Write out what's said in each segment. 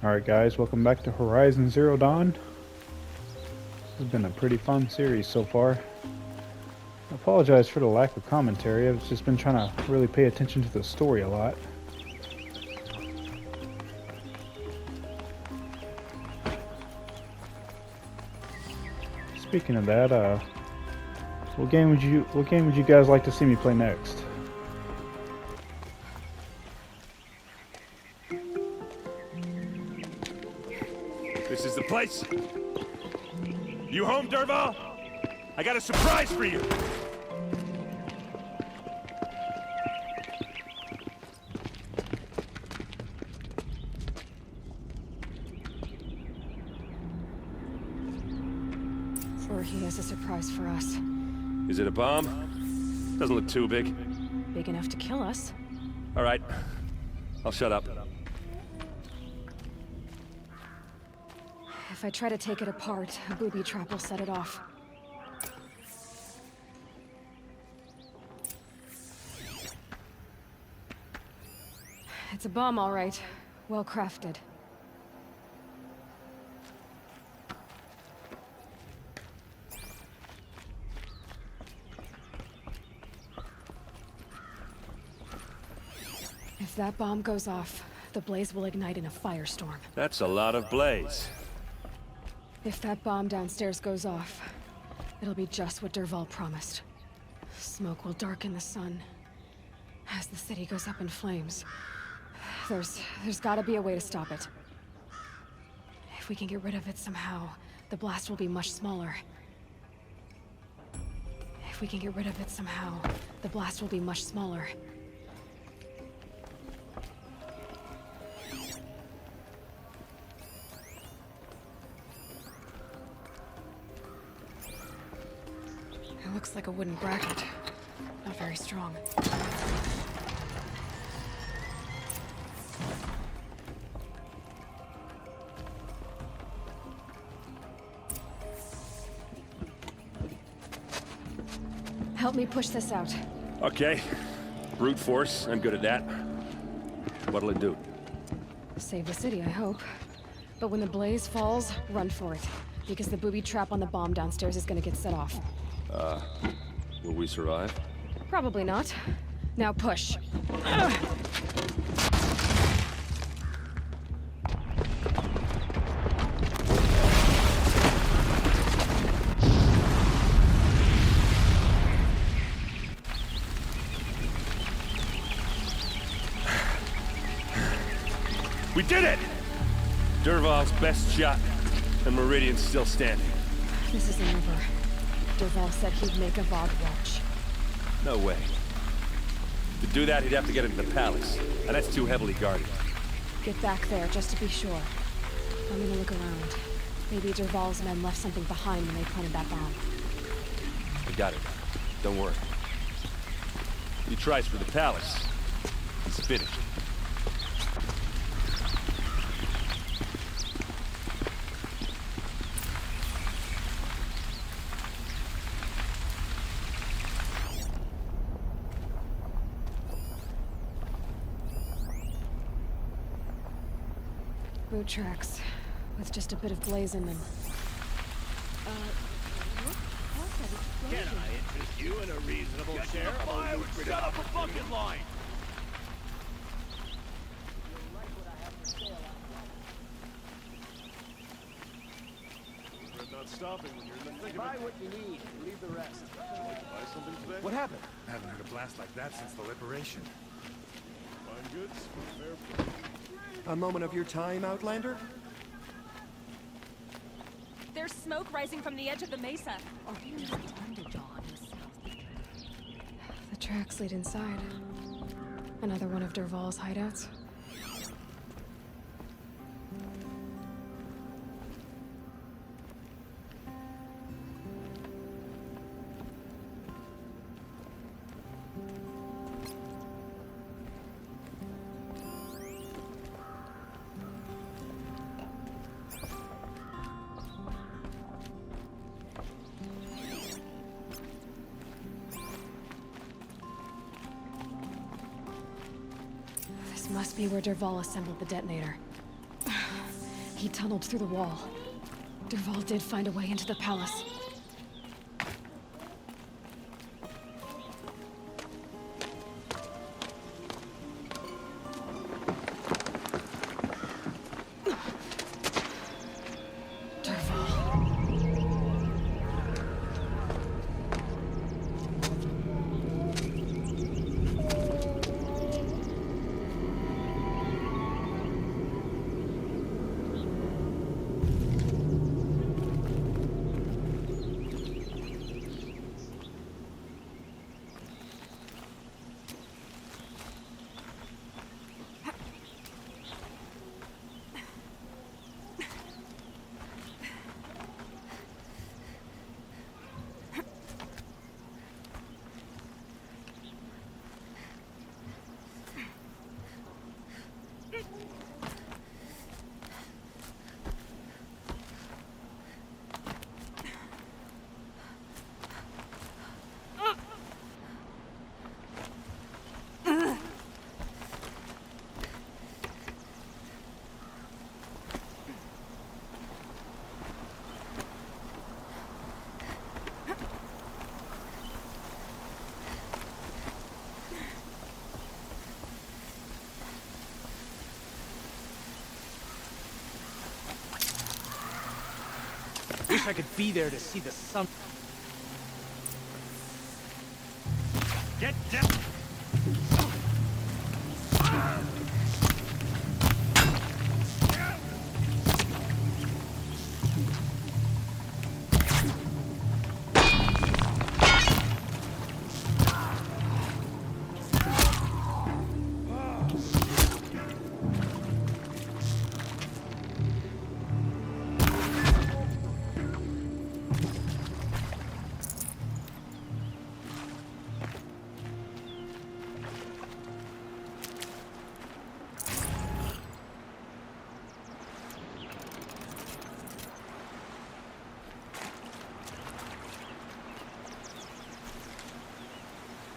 Alright guys, welcome back to Horizon Zero Dawn. This has been a pretty fun series so far. I apologize for the lack of commentary, I've just been trying to really pay attention to the story a lot. Speaking of that, what game would you guys like to see me play next? This is the place. You home, Derval? I got a surprise for you. Or he has a surprise for us. Is it a bomb? Doesn't look too big. Big enough to kill us. All right. I'll shut up. If I try to take it apart, a booby trap will set it off. It's a bomb, all right. Well crafted. If that bomb goes off, the blaze will ignite in a firestorm. That's a lot of blaze. If that bomb downstairs goes off, it'll be just what Derval promised. Smoke will darken the sun as the city goes up in flames. There's gotta be a way to stop it. If we can get rid of it somehow, the blast will be much smaller. If we can get rid of it somehow, the blast will be much smaller. It looks like a wooden bracket. Not very strong. Help me push this out. Okay. Brute force. I'm good at that. What'll it do? Save the city, I hope. But when the blaze falls, run for it. Because the booby trap on the bomb downstairs is gonna get set off. Will we survive? Probably not. Now push. We did it! Derval's best shot, and Meridian's still standing. This isn't over. Derval said he'd make a Vogue watch. No way. To do that, he'd have to get into the palace, and that's too heavily guarded. Get back there, just to be sure. I'm gonna look around. Maybe Derval's men left something behind when they planted that bomb. I got it. Don't worry. He tries for the palace. He's finished. Boot tracks, with just a bit of blaze in them. Can I interest you in a reasonable share of a lucrative... Shut up a fucking line! Regret not stopping when you're in the thick of Buy it. what you need, leave the rest. Like to buy something today? What happened? I haven't heard a blast like that since the liberation. Fine goods, fair. A moment of your time, Outlander? There's smoke rising from the edge of the mesa. The tracks lead inside. Another one of Derval's hideouts. This must be where Derval assembled the detonator. He tunneled through the wall. Dervahl did find a way into the palace. Wish I could be there to see the sun. Get down!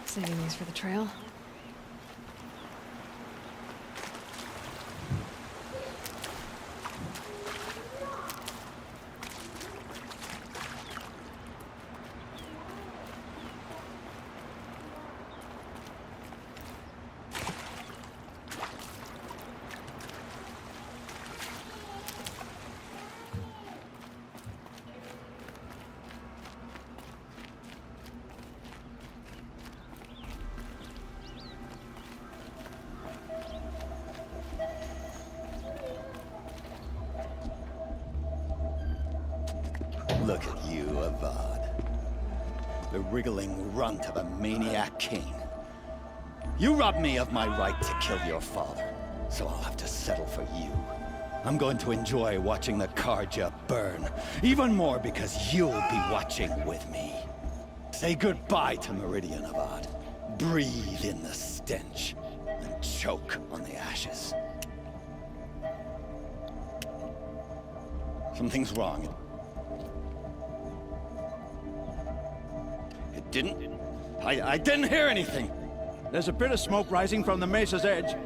Saving these for the trail. Look at you, Avad. The wriggling runt of a maniac king. You robbed me of my right to kill your father, so I'll have to settle for you. I'm going to enjoy watching the Karja burn, even more because you'll be watching with me. Say goodbye to Meridian, Avad. Breathe in the stench, and choke on the ashes. Something's wrong. It didn't... I didn't hear anything. There's a bit of smoke rising from the mesa's edge.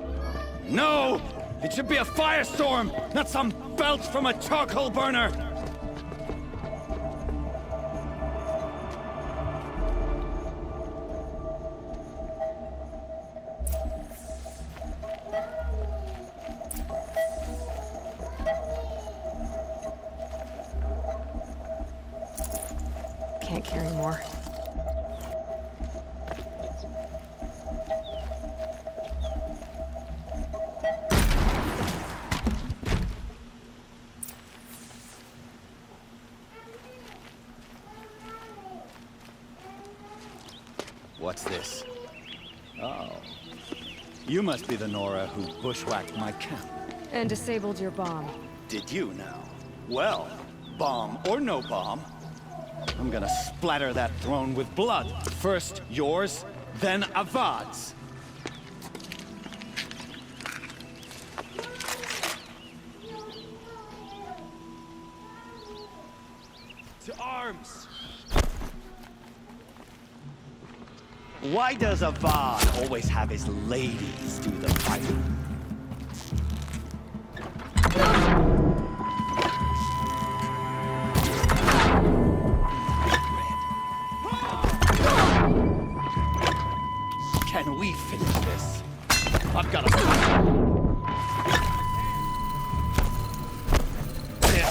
No! It should be a firestorm, not some belch from a charcoal burner! Can't carry more. What's this? Oh. You must be the Nora who bushwhacked my camp. And disabled your bomb. Did you now? Well, bomb or no bomb, I'm gonna splatter that throne with blood. First yours, then Avad's. To arms! Why does Avad always have his ladies do the fighting?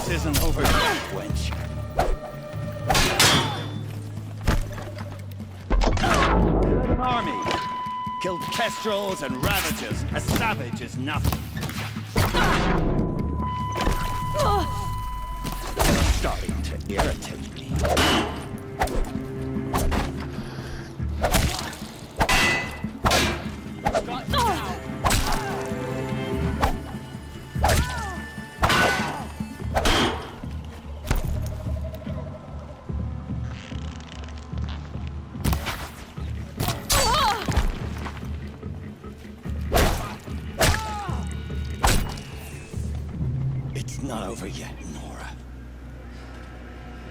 This isn't over yet, wench. An army. Killed kestrels and ravagers. A savage is nothing. Starting to irritate me. It's not over yet, Nora.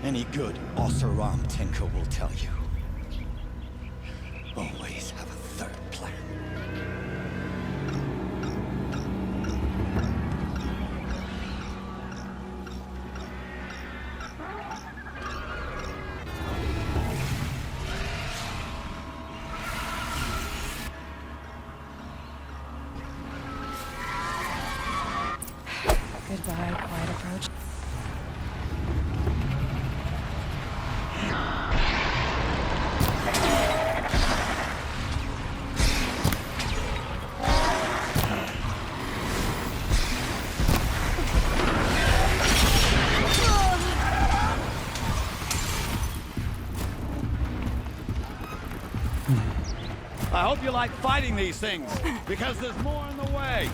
Any good Oseram tinker will tell you. Always have a third plan. Goodbye, quiet approach. I hope you like fighting these things, because there's more in the way.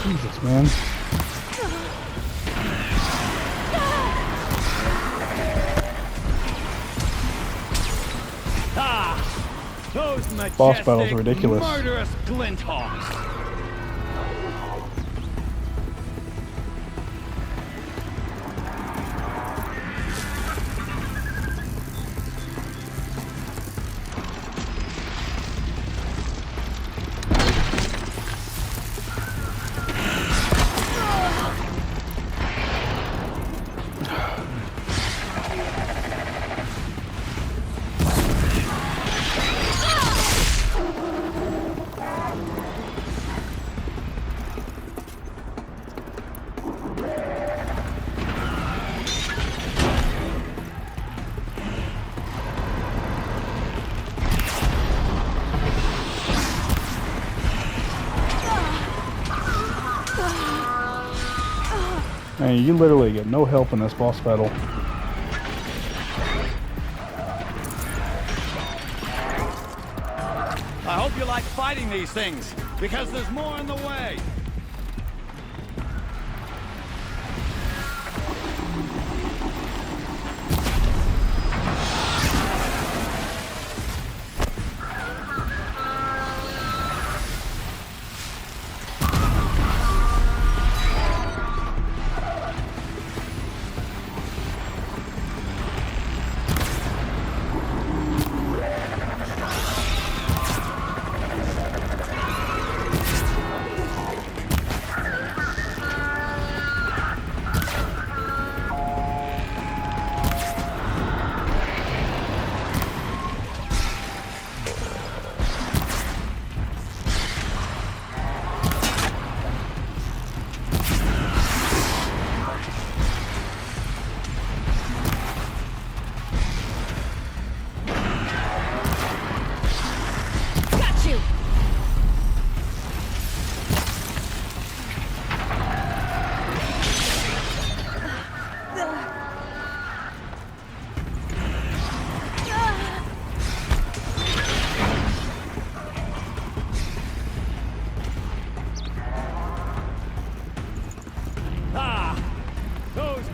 Jesus, man. Those Boss battle's majestic, ridiculous. murderous glinthawks. Man, you literally get no help in this boss battle. I hope you like fighting these things, because there's more in the way.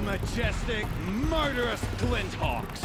Majestic, murderous glinthawks.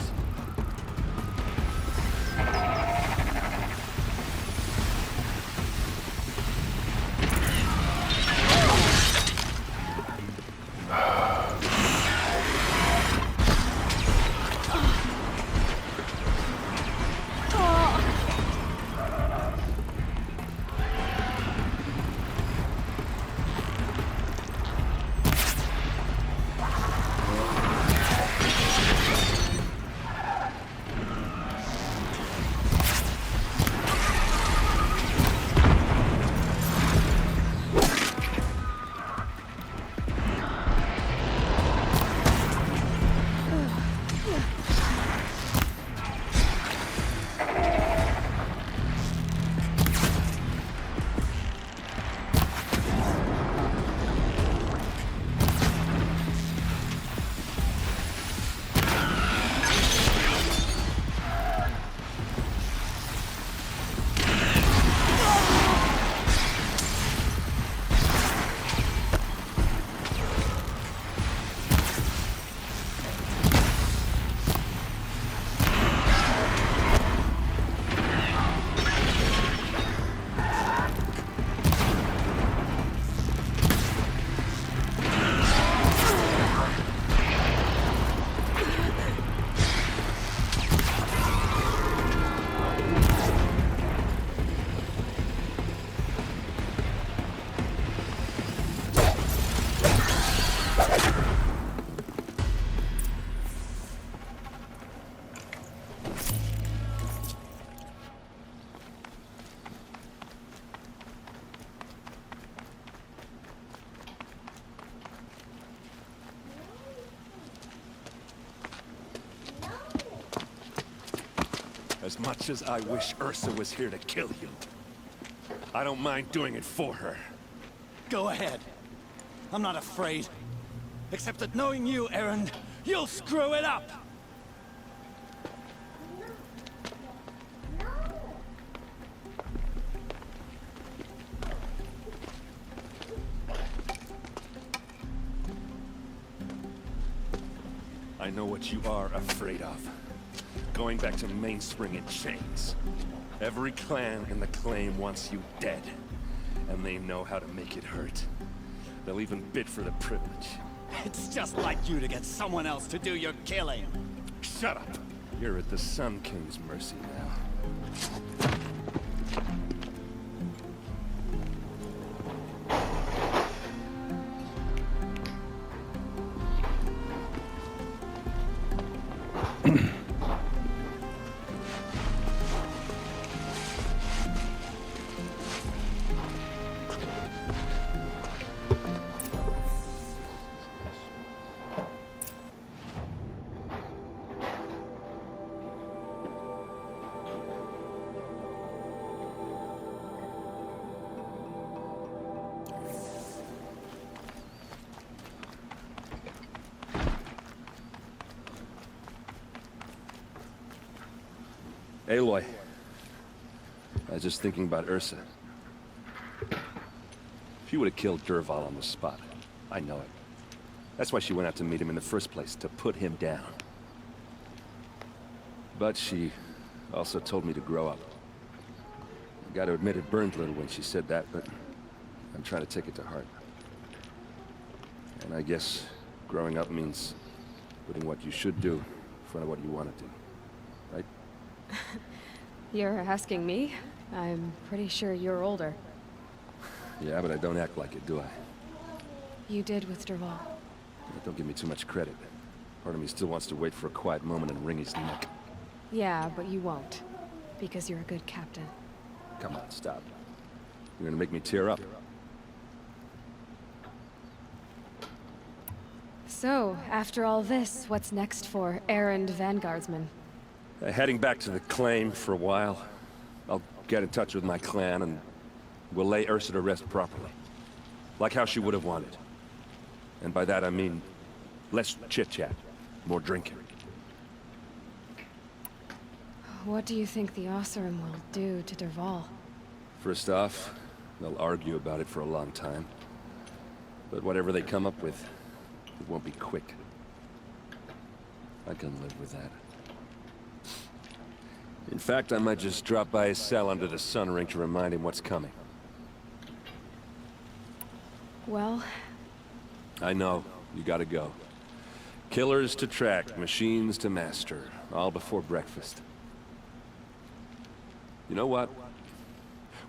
As much as I wish Ursa was here to kill you, I don't mind doing it for her. Go ahead. I'm not afraid. Except that knowing you, Aaron, you'll screw it up! I know what you are afraid of. Going back to Mainspring in chains. Every clan in the claim wants you dead. And they know how to make it hurt. They'll even bid for the privilege. It's just like you to get someone else to do your killing. Shut up! You're at the Sun King's mercy now. Aloy. I was just thinking about Ursa. She would have killed Dervahl on the spot. I know it. That's why she went out to meet him in the first place, to put him down. But she also told me to grow up. I gotta admit it burned a little when she said that, but I'm trying to take it to heart. And I guess growing up means putting what you should do in front of what you want to do. Right? You're asking me? I'm pretty sure you're older. Yeah, but I don't act like it, do I? You did with Dervahl. Don't give me too much credit. Part of me still wants to wait for a quiet moment and wring his neck. Yeah, but you won't. Because you're a good captain. Come on, stop. You're gonna make me tear up. So, after all this, what's next for errand vanguardsman? Heading back to the claim for a while. I'll get in touch with my clan and we'll lay Ursa to rest properly. Like how she would have wanted. And by that I mean less chit-chat, more drinking. What do you think the Oseram will do to Dervahl? First off, they'll argue about it for a long time. But whatever they come up with, it won't be quick. I can live with that. In fact, I might just drop by his cell under the sun ring to remind him what's coming. Well... I know. You gotta go. Killers to track, machines to master. All before breakfast. You know what?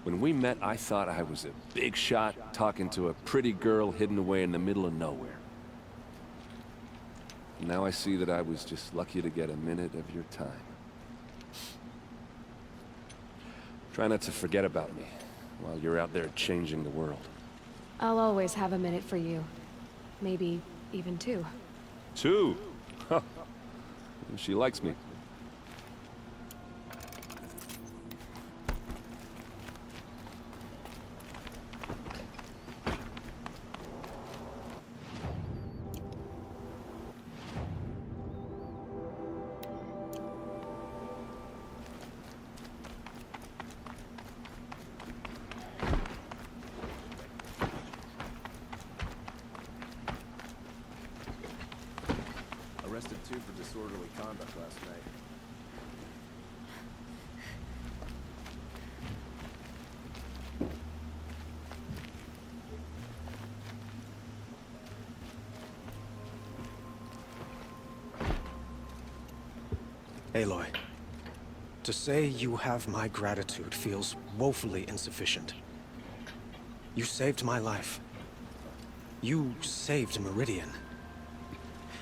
When we met, I thought I was a big shot talking to a pretty girl hidden away in the middle of nowhere. And now I see that I was just lucky to get a minute of your time. Try not to forget about me while you're out there changing the world. I'll always have a minute for you. Maybe even two. Two? Huh. She likes me. Arrested two for disorderly conduct last night. Aloy, to say you have my gratitude feels woefully insufficient. You saved my life. You saved Meridian.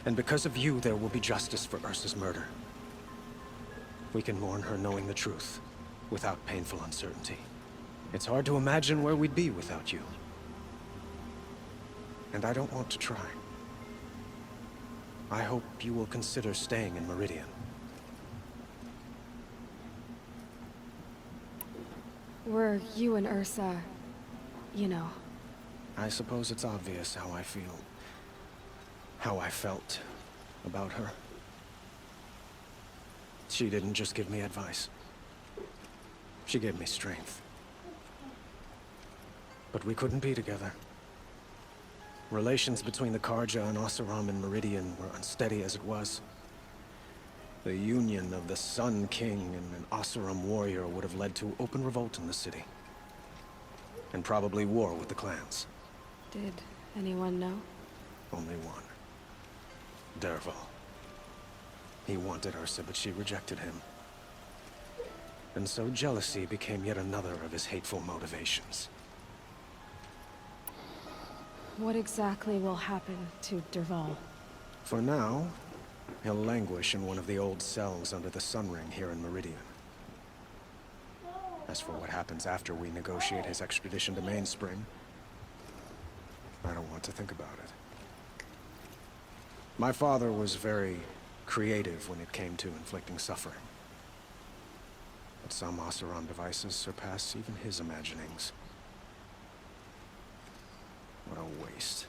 And because of you, there will be justice for Ursa's murder. We can mourn her knowing the truth, without painful uncertainty. It's hard to imagine where we'd be without you. And I don't want to try. I hope you will consider staying in Meridian. Were you and Ursa, you know... I suppose it's obvious how I feel. How I felt about her. She didn't just give me advice. She gave me strength. But we couldn't be together. Relations between the Karja and Oseram and Meridian were unsteady as it was. The union of the Sun King and an Oseram warrior would have led to open revolt in the city. And probably war with the clans. Did anyone know? Only one. Dervahl. He wanted Ursa, but she rejected him. And so jealousy became yet another of his hateful motivations. What exactly will happen to Dervahl? For now, he'll languish in one of the old cells under the Sun Ring here in Meridian. As for what happens after we negotiate his extradition to Mainspring, I don't want to think about it. My father was very creative when it came to inflicting suffering. But some Oseram devices surpass even his imaginings. What a waste.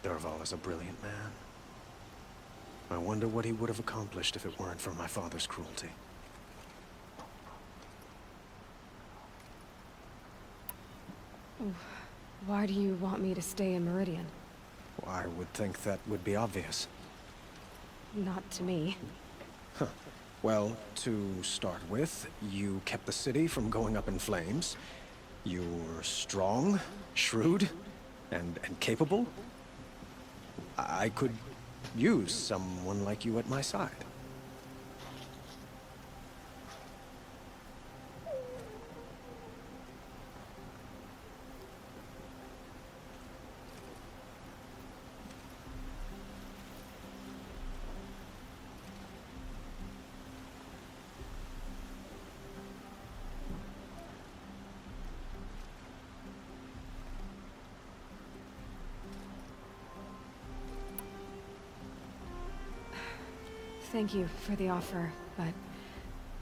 Dervahl is a brilliant man. I wonder what he would have accomplished if it weren't for my father's cruelty. Why do you want me to stay in Meridian? Well, I would think that would be obvious. Not to me. Huh. Well, to start with, you kept the city from going up in flames. You were strong, shrewd, and capable. I could use someone like you at my side. Thank you for the offer, but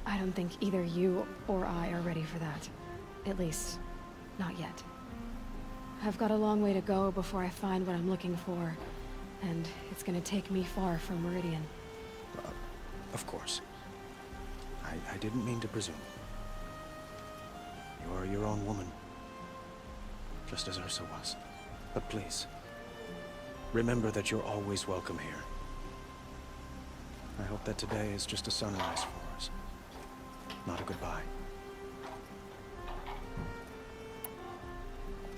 I don't think either you or I are ready for that. At least, not yet. I've got a long way to go before I find what I'm looking for, and it's gonna take me far from Meridian. Of course. I didn't mean to presume. You are your own woman, just as Ursa was. But please, remember that you're always welcome here. I hope that today is just a sunrise for us, not a goodbye.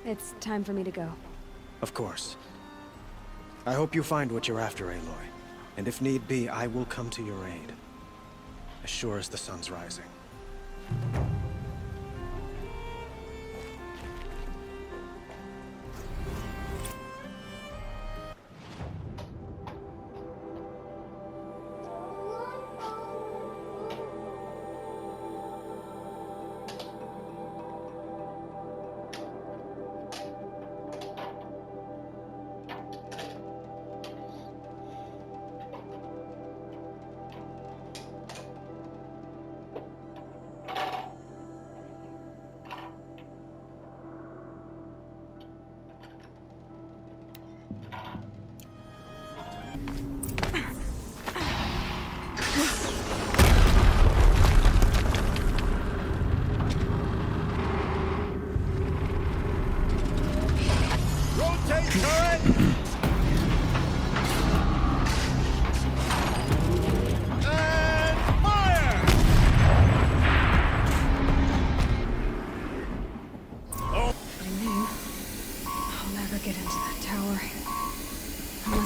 It's time for me to go. Of course. I hope you find what you're after, Aloy. And if need be, I will come to your aid. As sure as the sun's rising.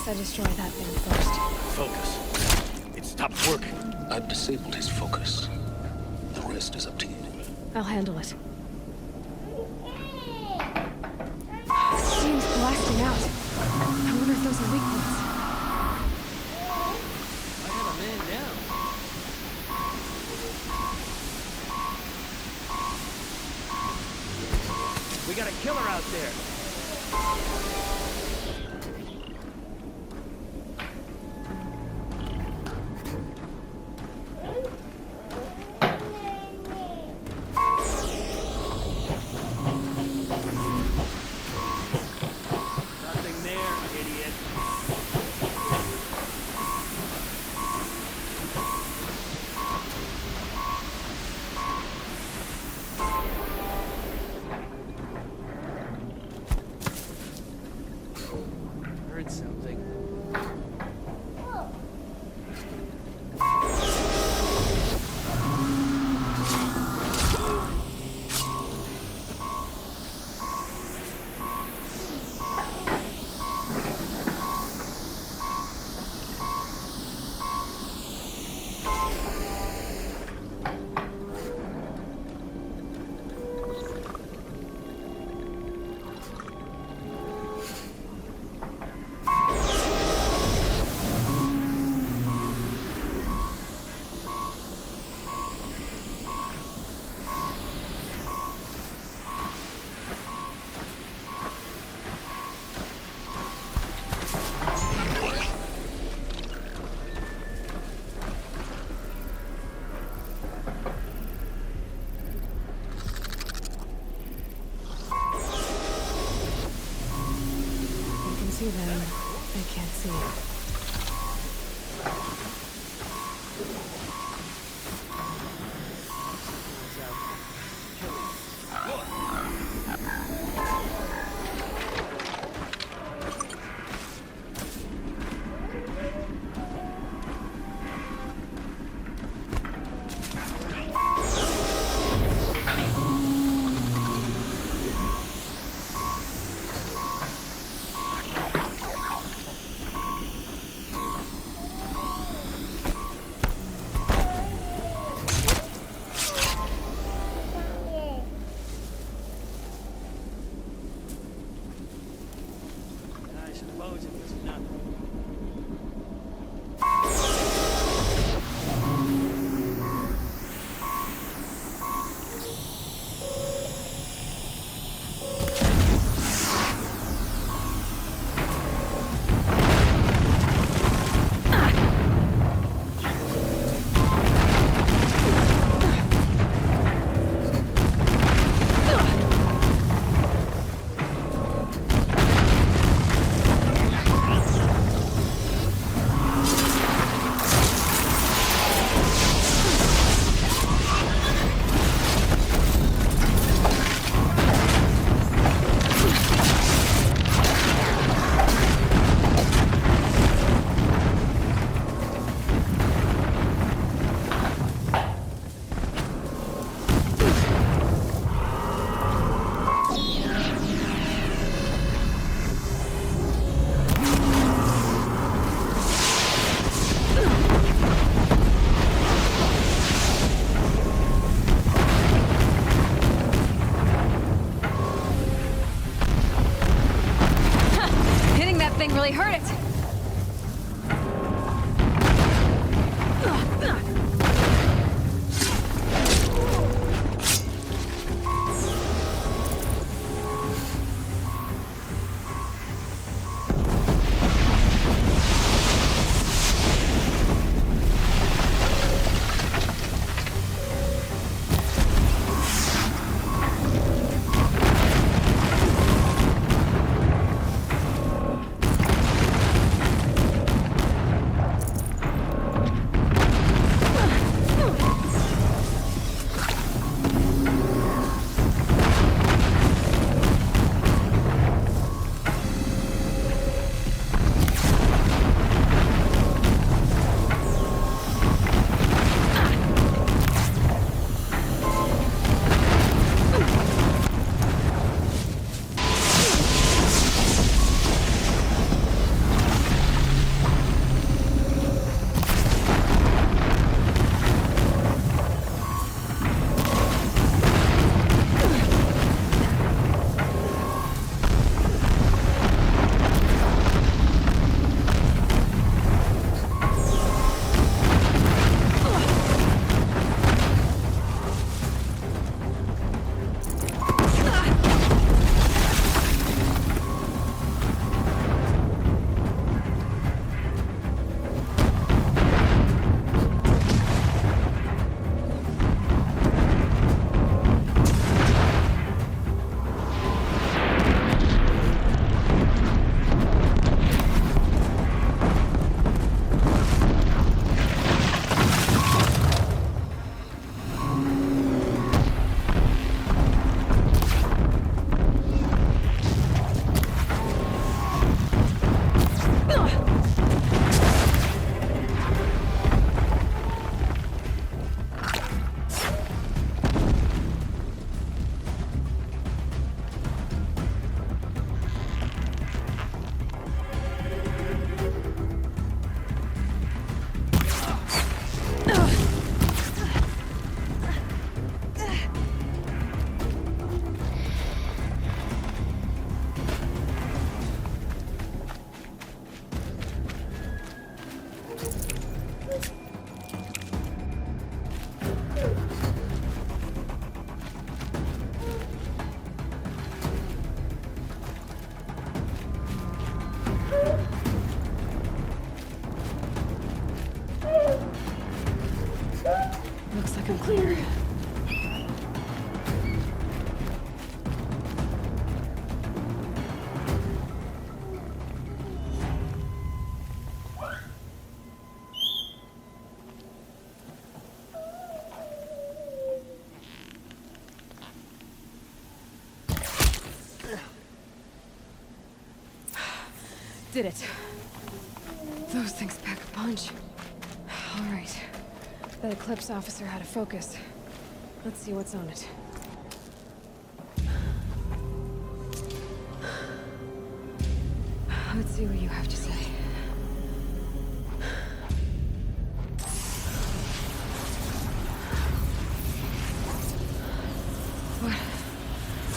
I destroy that thing first. Focus. It stopped working. I've disabled his focus. The rest is up to you. I'll handle it. Steam's blasting out. I wonder if those are weak points. I have a man down. We got a killer out there. Then they can't see it. I suppose it was nothing. Hitting that thing really hurt it. did it. Those things pack a punch. All right. That Eclipse officer had a focus. Let's see what's on it. Let's see what you have to say.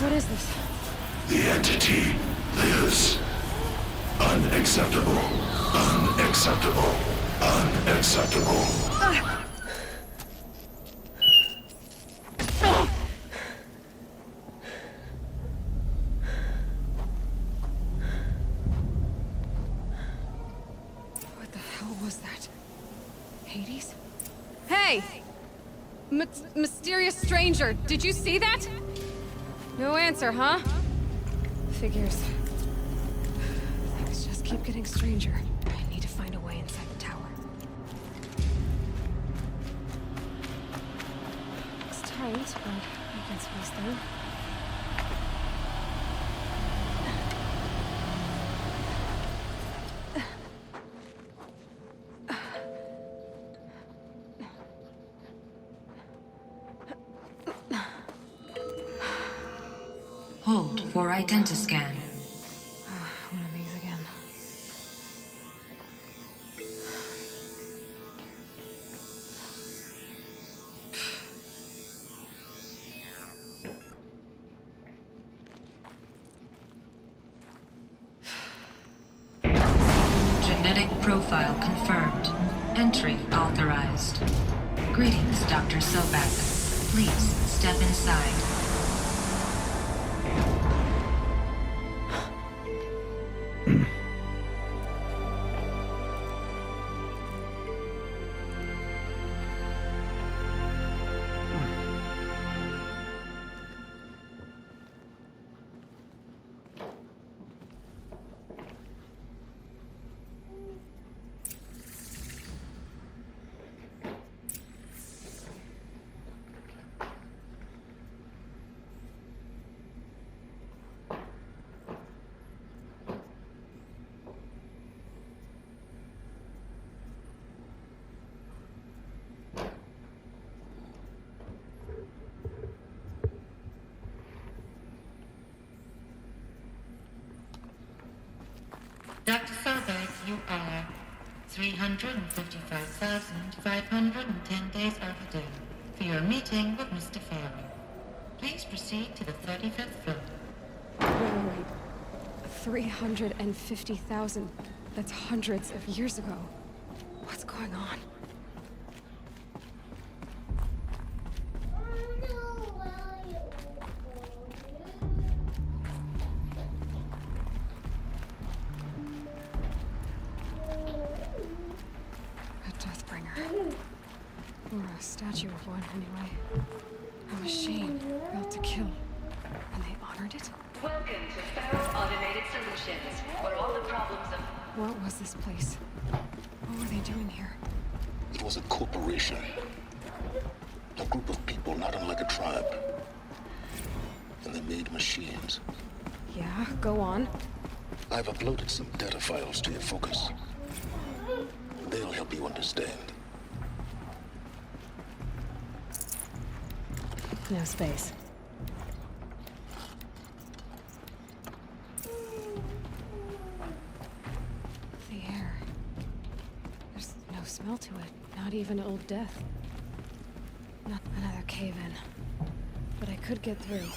What is this? The entity lives. Unacceptable. Unacceptable. Unacceptable. What the hell was that? Hades? Hey! Mysterious stranger, did you see that? No answer, huh? Figures. Things just keep getting stranger. I need to find a way inside the tower. It's tight, but I can squeeze through. Hold for identiscan. One of these again. Genetic profile confirmed. Entry authorized. Greetings, Dr. Sobek. Please step inside. Dr. Sobek, you are 355,510 days overdue for your meeting with Mr. Farrell. Please proceed to the 35th floor. Wait. 350,000. That's hundreds of years ago. What's going on? A Deathbringer. Or a statue of one, anyway. A machine built to kill. And they honored it? Welcome to Farrell Automated Solutions, where all the problems of... What was this place? What were they doing here? It was a corporation. A group of people not unlike a tribe. And they made machines. Yeah, go on. I've uploaded some data files to your focus. They'll help you understand. No space. The air. There's no smell to it. Not even Old Death. Not another cave-in. But I could get through.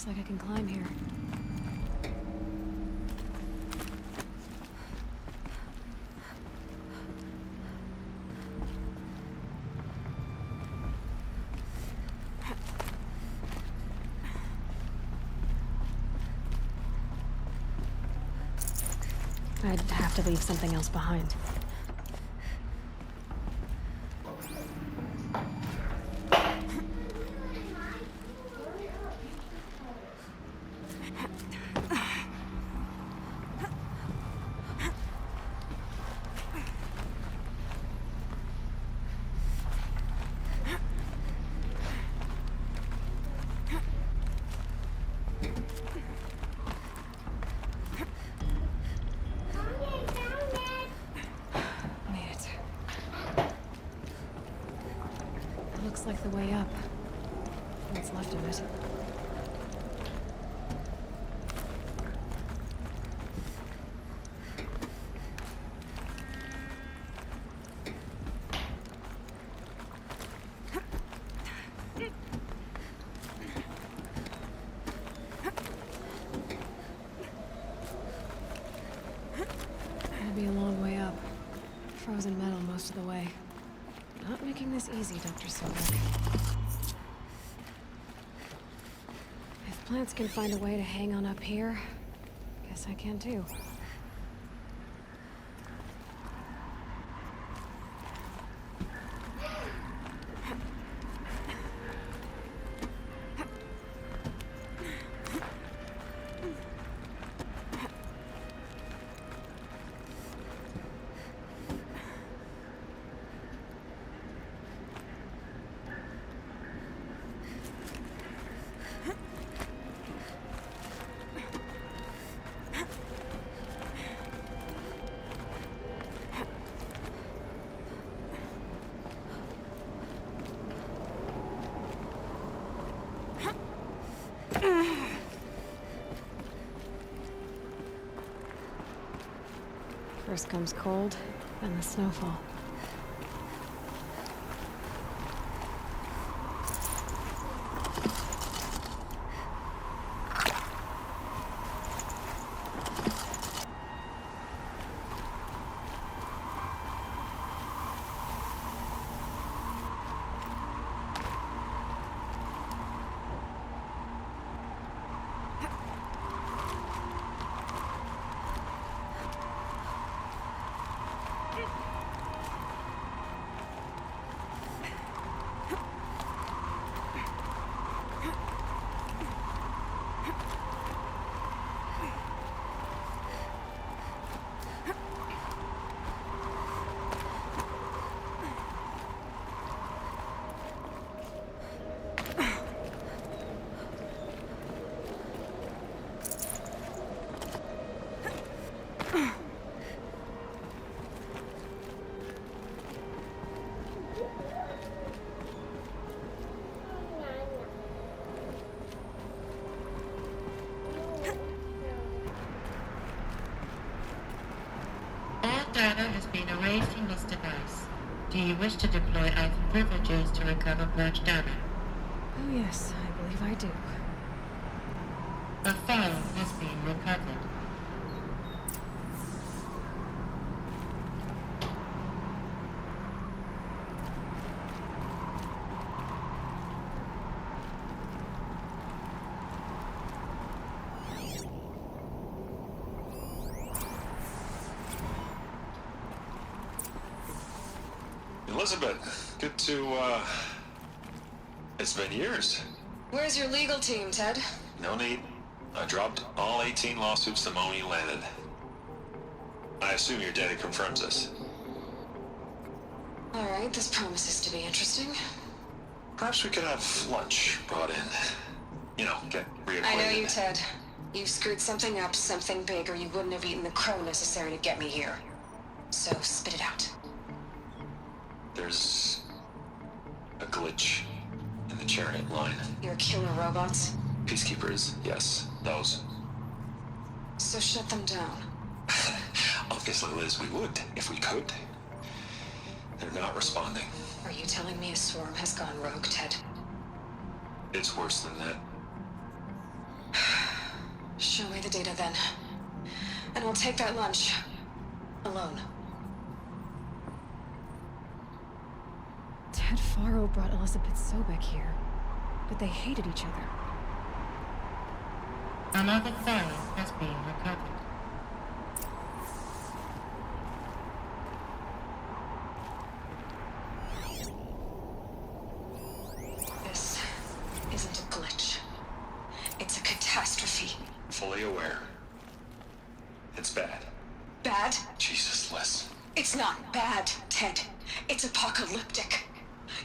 Looks like I can climb here. I'd have to leave something else behind. Looks like the way up. What's left of it. It'll be a long way up. Frozen metal most of the way. Not making this easy, Dr. Sobek. If plants can find a way to hang on up here, guess I can too. First comes cold, then the snowfall. Data has been erased from this device. Do you wish to deploy alpha privileges to recover purged data? Oh yes, I believe I do. A file has been recovered. Elizabeth, good to, it's been years. Where's your legal team, Ted? No need. I dropped all 18 lawsuits the moment you landed. I assume your data confirms this. Alright, this promises to be interesting. Perhaps we could have lunch brought in. You know, get reacquainted. I know you, Ted. You screwed something up, something big, or you wouldn't have eaten the crow necessary to get me here. So, spit it out. There's a glitch in the chariot line. You're killing robots? Peacekeepers, yes, those. So shut them down. Obviously, Liz, we would, if we could. They're not responding. Are you telling me a swarm has gone rogue, Ted? It's worse than that. Show me the data then. And we'll take that lunch. Alone. Ted Faro brought Elizabeth Sobek here, but they hated each other. Another file has been recovered. This isn't a glitch. It's a catastrophe. Fully aware. It's bad. Bad? Jesus, Liz. It's not bad, Ted. It's apocalyptic.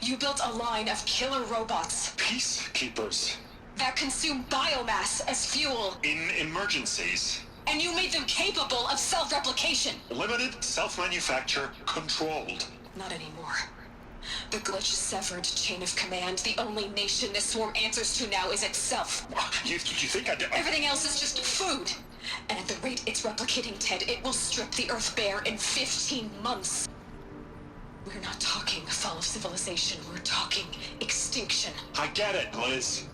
You built a line of killer robots. Peacekeepers. That consume biomass as fuel. In emergencies. And you made them capable of self-replication. Limited, self-manufacture, controlled. Not anymore. The glitch severed chain of command. The only nation this swarm answers to now is itself. You think I did? Everything else is just food. And at the rate it's replicating, Ted, it will strip the Earth bare in 15 months. We're not talking fall of civilization. We're talking extinction. I get it, Liz.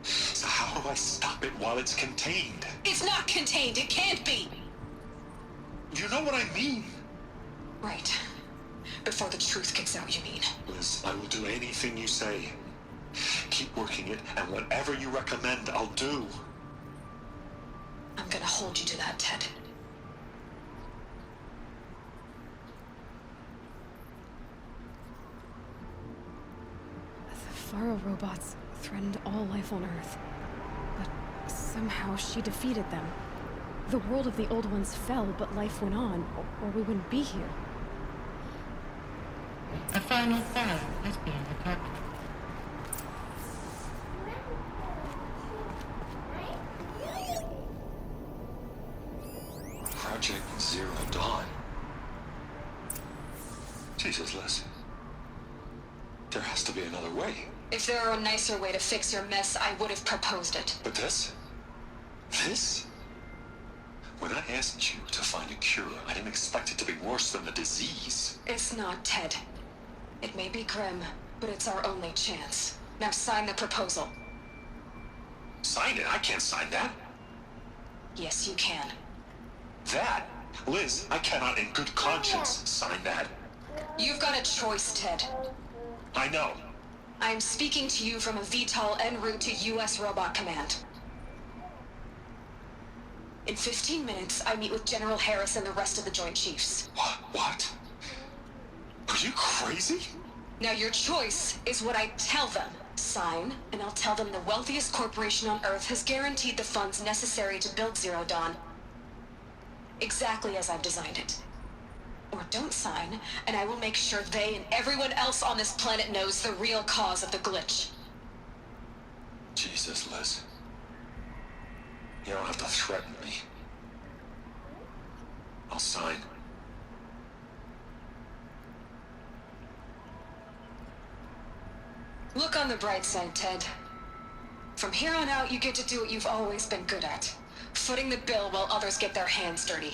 So how do I stop it while it's contained? It's not contained. It can't be. You know what I mean? Right. Before the truth gets out, you mean? Liz, I will do anything you say. Keep working it, and whatever you recommend, I'll do. I'm gonna hold you to that, Ted. The Faro robots threatened all life on Earth. But somehow she defeated them. The world of the old ones fell, but life went on, or we wouldn't be here. A final file has been recovered. Project Zero Dawn. Jesus, Liz. There has to be another way. If there were a nicer way to fix your mess, I would have proposed it. But this? This? When I asked you to find a cure, I didn't expect it to be worse than the disease. It's not, Ted. It may be grim, but it's our only chance. Now sign the proposal. Sign it? I can't sign that. Yes, you can. That? Liz, I cannot in good conscience sign that. You've got a choice, Ted. I know. I'm speaking to you from a VTOL en route to U.S. Robot Command. In 15 minutes, I meet with General Harris and the rest of the Joint Chiefs. What? Are you crazy? Now your choice is what I tell them. Sign, and I'll tell them the wealthiest corporation on Earth has guaranteed the funds necessary to build Zero Dawn. Exactly as I've designed it. Or don't sign, and I will make sure they and everyone else on this planet knows the real cause of the glitch. Jesus, Liz. You don't have to threaten me. I'll sign. Look on the bright side, Ted. From here on out, you get to do what you've always been good at. Footing the bill while others get their hands dirty.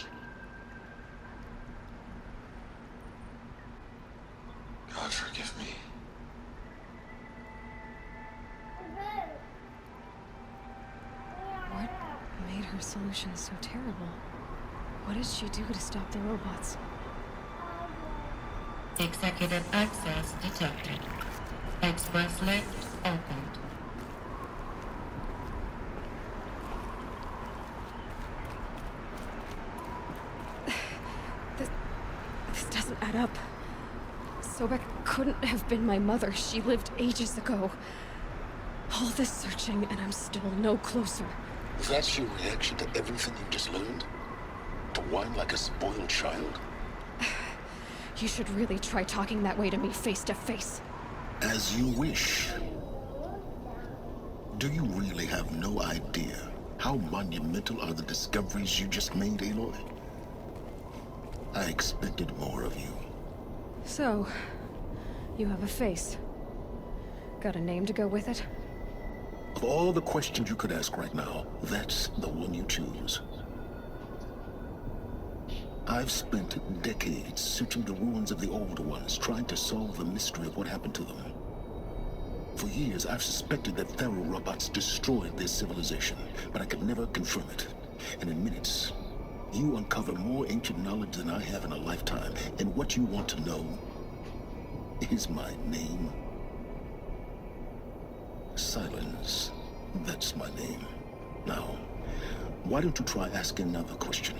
God forgive me. What made her solution so terrible? What did she do to stop the robots? Executive access detected. Express lift opened. This doesn't add up. Sobek couldn't have been my mother. She lived ages ago. All this searching, and I'm still no closer. That's your reaction to everything you just learned? To whine like a spoiled child? You should really try talking that way to me face to face. As you wish. Do you really have no idea how monumental are the discoveries you just made, Aloy? I expected more of you. So, you have a face. Got a name to go with it? Of all the questions you could ask right now, that's the one you choose. I've spent decades searching the ruins of the old ones, trying to solve the mystery of what happened to them. For years, I've suspected that Pharaoh robots destroyed their civilization, but I could never confirm it. And in minutes, you uncover more ancient knowledge than I have in a lifetime. And what you want to know is my name. Silence. That's my name. Now, why don't you try asking another question?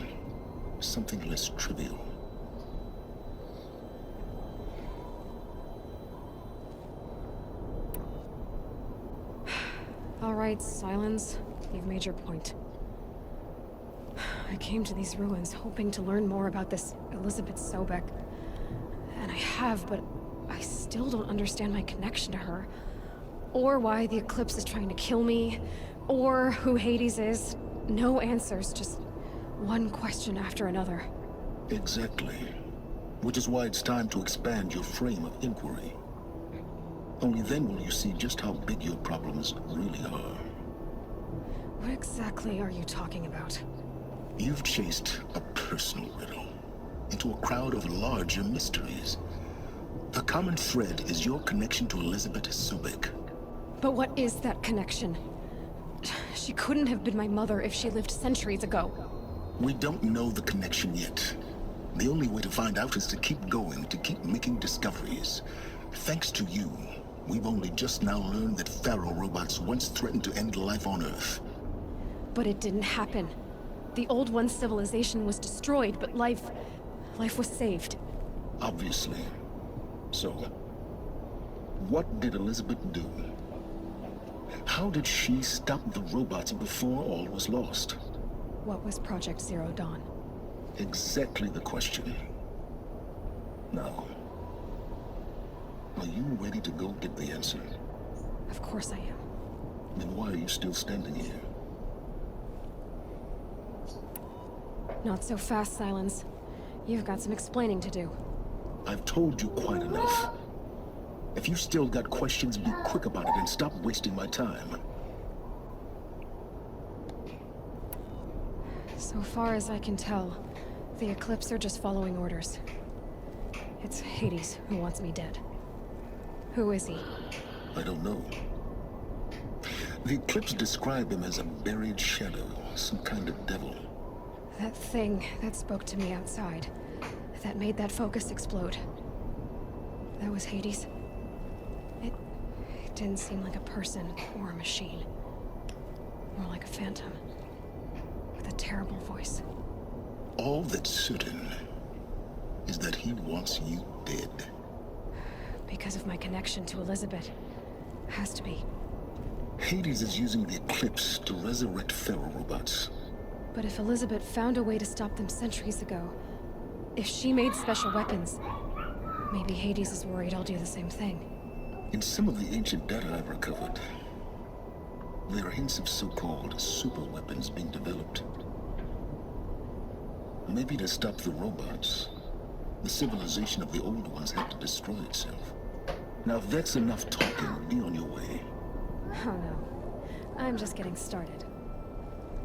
Something less trivial. All right, Silence. You've made your point. I came to these ruins hoping to learn more about this Elizabeth Sobek. And I have, but I still don't understand my connection to her. Or why the Eclipse is trying to kill me. Or who Hades is. No answers, just one question after another. Exactly. Which is why it's time to expand your frame of inquiry. Only then will you see just how big your problems really are. What exactly are you talking about? You've chased a personal riddle into a crowd of larger mysteries. The common thread is your connection to Elizabeth Sobek. But what is that connection? She couldn't have been my mother if she lived centuries ago. We don't know the connection yet. The only way to find out is to keep going, to keep making discoveries. Thanks to you, we've only just now learned that Pharaoh robots once threatened to end life on Earth. But it didn't happen. The Old One's civilization was destroyed, but life was saved. Obviously. So, what did Elizabeth do? How did she stop the robots before all was lost? What was Project Zero Dawn? Exactly the question. Now, are you ready to go get the answer? Of course I am. Then why are you still standing here? Not so fast, Silence. You've got some explaining to do. I've told you quite enough. If you still got questions, be quick about it and stop wasting my time. So far as I can tell, the Eclipse are just following orders. It's Hades who wants me dead. Who is he? I don't know. The Eclipse described him as a buried shadow, some kind of devil. That thing that spoke to me outside, that made that focus explode. That was Hades. It didn't seem like a person or a machine. More like a phantom. With a terrible voice. All that's certain is that he wants you dead. Because of my connection to Elizabeth. Has to be. Hades is using the Eclipse to resurrect Pharaoh robots. But if Elizabeth found a way to stop them centuries ago, if she made special weapons, maybe Hades is worried I'll do the same thing. In some of the ancient data I've recovered, there are hints of so-called super weapons being developed. Maybe to stop the robots, the civilization of the old ones had to destroy itself. Now if that's enough talking, be on your way. Oh no, I'm just getting started.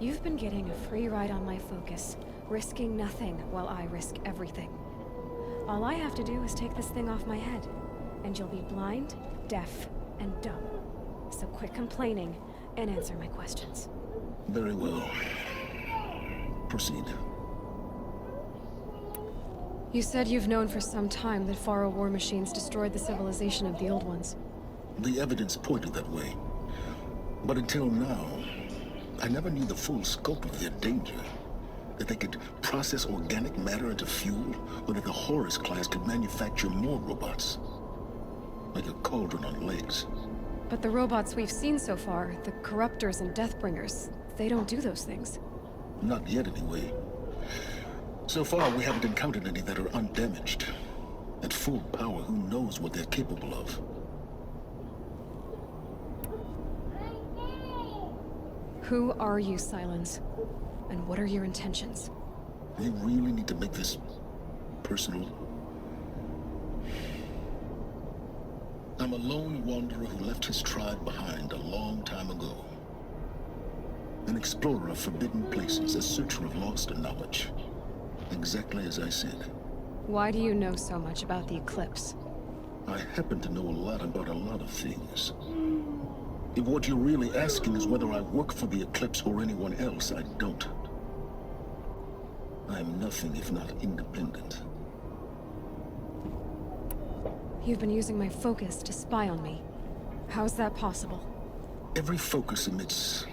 You've been getting a free ride on my focus, risking nothing while I risk everything. All I have to do is take this thing off my head, and you'll be blind, deaf, and dumb. So quit complaining and answer my questions. Very well. Proceed. You said you've known for some time that Pharaoh war machines destroyed the civilization of the Old Ones. The evidence pointed that way. But until now, I never knew the full scope of their danger. That they could process organic matter into fuel, or that the Horus class could manufacture more robots. Like a cauldron on legs. But the robots we've seen so far, the Corruptors and Deathbringers, they don't do those things. Not yet, anyway. So far, we haven't encountered any that are undamaged. At full power, who knows what they're capable of? Who are you, Silence? And what are your intentions? We really need to make this personal. I'm a lone wanderer who left his tribe behind a long time ago. An explorer of forbidden places, a searcher of lost knowledge. Exactly as I said. Why do you know so much about the Eclipse? I happen to know a lot about a lot of things. If what you're really asking is whether I work for the Eclipse or anyone else, I don't. I am nothing if not independent. You've been using my focus to spy on me. How is that possible? Every focus emits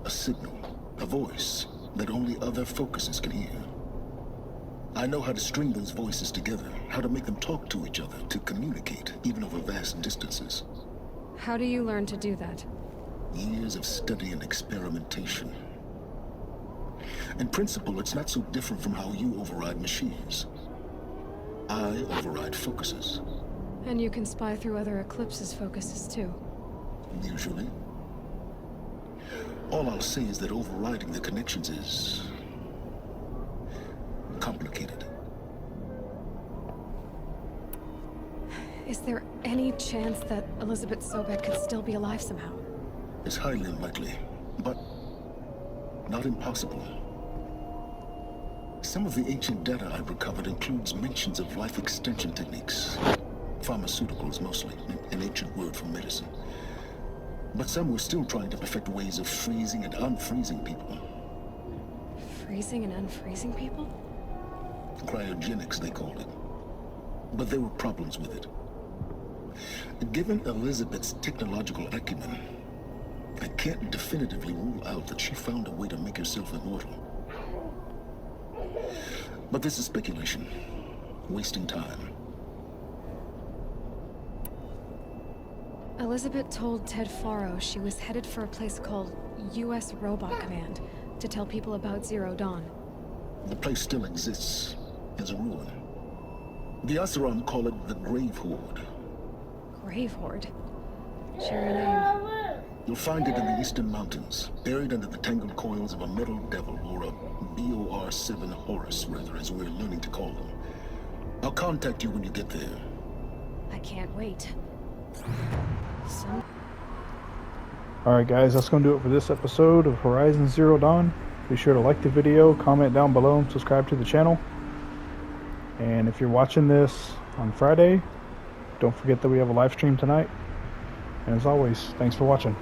a signal, a voice that only other focuses can hear. I know how to string those voices together, how to make them talk to each other, to communicate, even over vast distances. How do you learn to do that? Years of study and experimentation. In principle, it's not so different from how you override machines. I override focuses. And you can spy through other Eclipse's focuses too. Usually. All I'll say is that overriding the connections is complicated. Is there any chance that Elizabeth Sobek could still be alive somehow? It's highly unlikely, but not impossible. Some of the ancient data I've recovered includes mentions of life extension techniques. Pharmaceuticals mostly, an ancient word for medicine. But some were still trying to perfect ways of freezing and unfreezing people. Freezing and unfreezing people? Cryogenics, they called it. But there were problems with it. Given Elizabeth's technological acumen, I can't definitively rule out that she found a way to make herself immortal. But this is speculation, wasting time. Elizabeth told Ted Faro she was headed for a place called U.S. Robot Command to tell people about Zero Dawn. The place still exists as a ruin. The Asaram call it the Grave Horde. Grave Horde? Share your name. You'll find it in the Eastern Mountains, buried under the tangled coils of a metal devil, or a BOR-7 Horus, rather, as we're learning to call them. I'll contact you when you get there. I can't wait. Alright guys, that's going to do it for this episode of Horizon Zero Dawn. Be sure to like the video, comment down below, and subscribe to the channel. And if you're watching this on Friday, don't forget that we have a live stream tonight. And as always, thanks for watching.